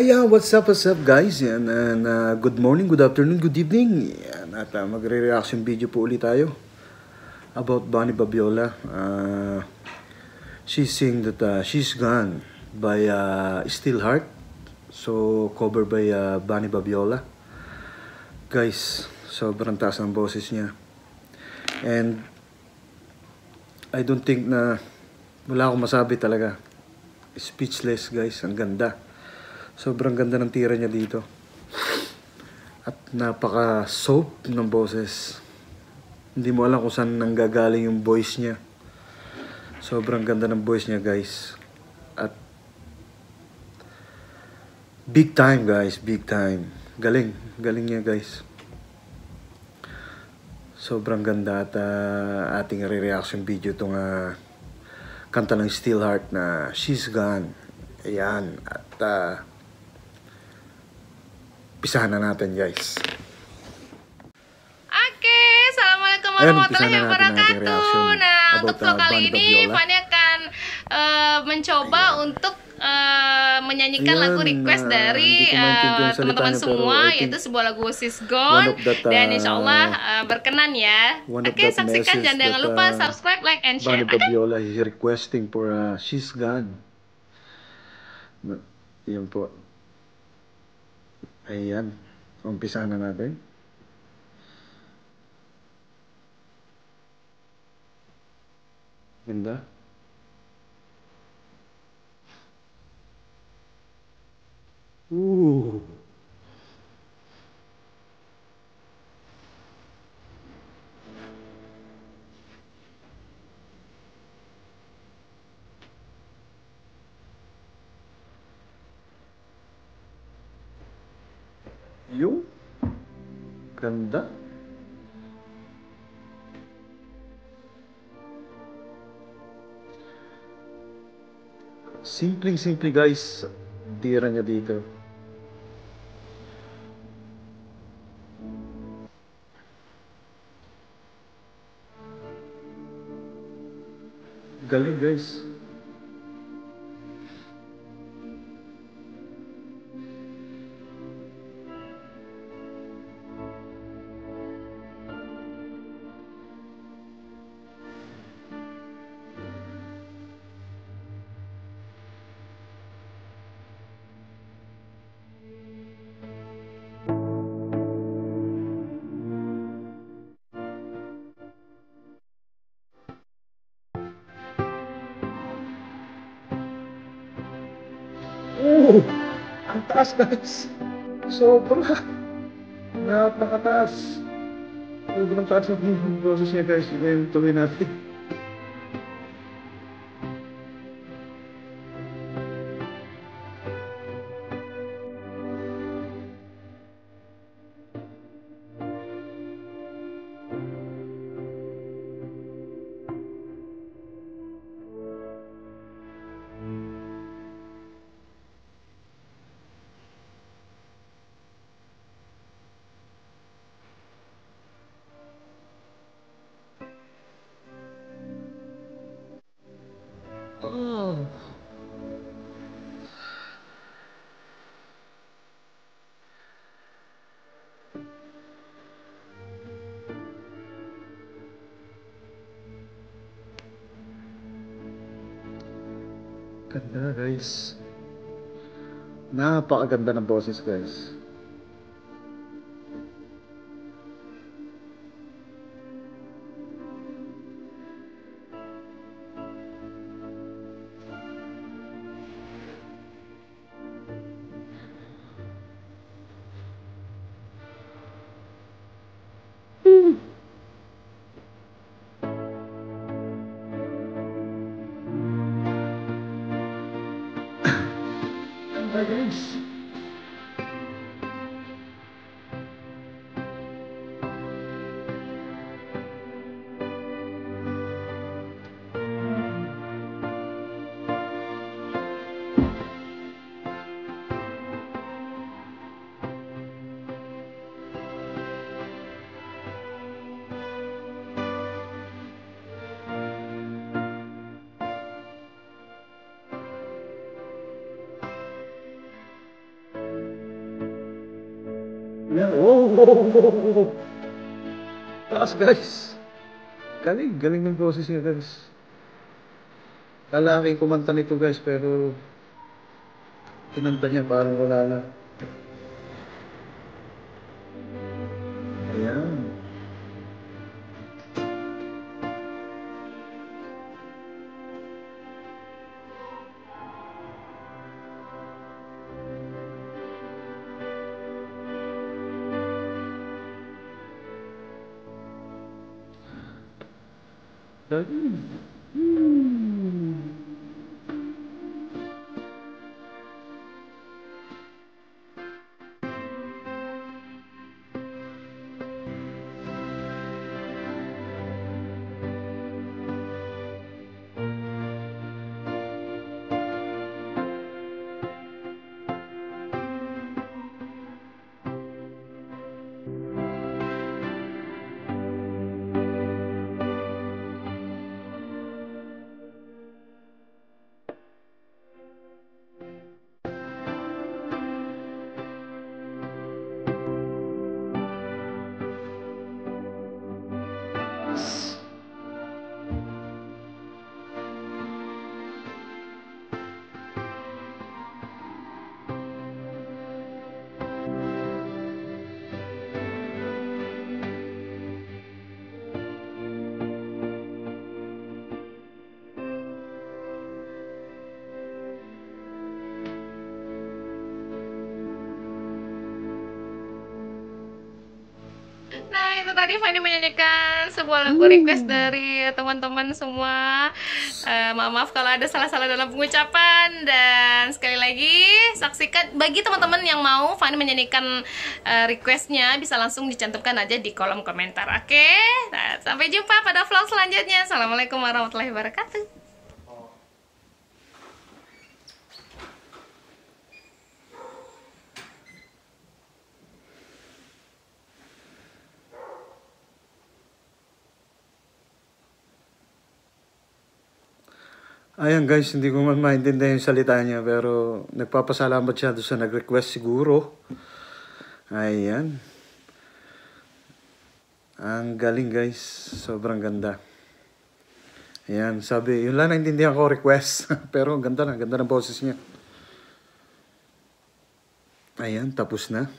What's up guys? Yan, and, good morning, good afternoon, good evening. Yan, at magre-reaction video po ulit tayo about Bonnie Babiola. She's saying that She's Gone by Still Heart. So, covered by Bonnie Babiola. Guys, sobrang taas ng boses niya. And I don't think na wala akong masabi talaga. Speechless guys, ang ganda. Sobrang ganda ng tira niya dito. At napaka-soap ng boses. Hindi mo alam kung saan nanggagaling yung voice niya. Sobrang ganda ng voice niya guys. At big time guys, big time. Galing niya guys. Sobrang ganda at ating re-reaction video itong kanta ng Still Heart na She's Gone. Ayan. At pisahan na natin guys. Oke, assalamualaikum warahmatullahi wabarakatuh. Nah, untuk vlog kali ini Fanny akan mencoba untuk menyanyikan lagu request dari teman-teman semua, yaitu sebuah lagu She's Gone, dan insya Allah berkenan ya. Oke, saksikan dan jangan lupa subscribe, like, and share. Bonnie Babiola is requesting for She's Gone. Yan po. Ayan. Umpisahan na natin. Ganda. Ooh. Yung ganda. Simple guys, tira niya dito. Galing guys. Oh, ang taas guys. Sobra. Napakataas. Sobrang taas ng boses niya guys. Ngayon tuloy natin. Oh. Ganda guys. Napakaganda ng boses guys. Ganda guys. Ayan. Oh. Taas guys. Galing ng boses niya guys. Kala aking kumanta nito guys, pero kinanta niya parang wala na. Ayan. Nah, itu tadi Fanny menyanyikan sebuah lagu request dari teman-teman semua. Maaf kalau ada salah-salah dalam pengucapan. Dan sekali lagi, saksikan. Bagi teman-teman yang mau Fanny menyanyikan requestnya, bisa langsung dicantumkan aja di kolom komentar. Oke? Nah, sampai jumpa pada vlog selanjutnya. Assalamualaikum warahmatullahi wabarakatuh. Ayan guys, hindi ko man maintindihan yung salita niya, pero nagpapasalamat siya doon sa nag-request siguro. Ayan. Ang galing guys, sobrang ganda. Ayan, sabi, yun lang naintindihan ko request, pero ang ganda ng boses niya. Ayan, tapos na.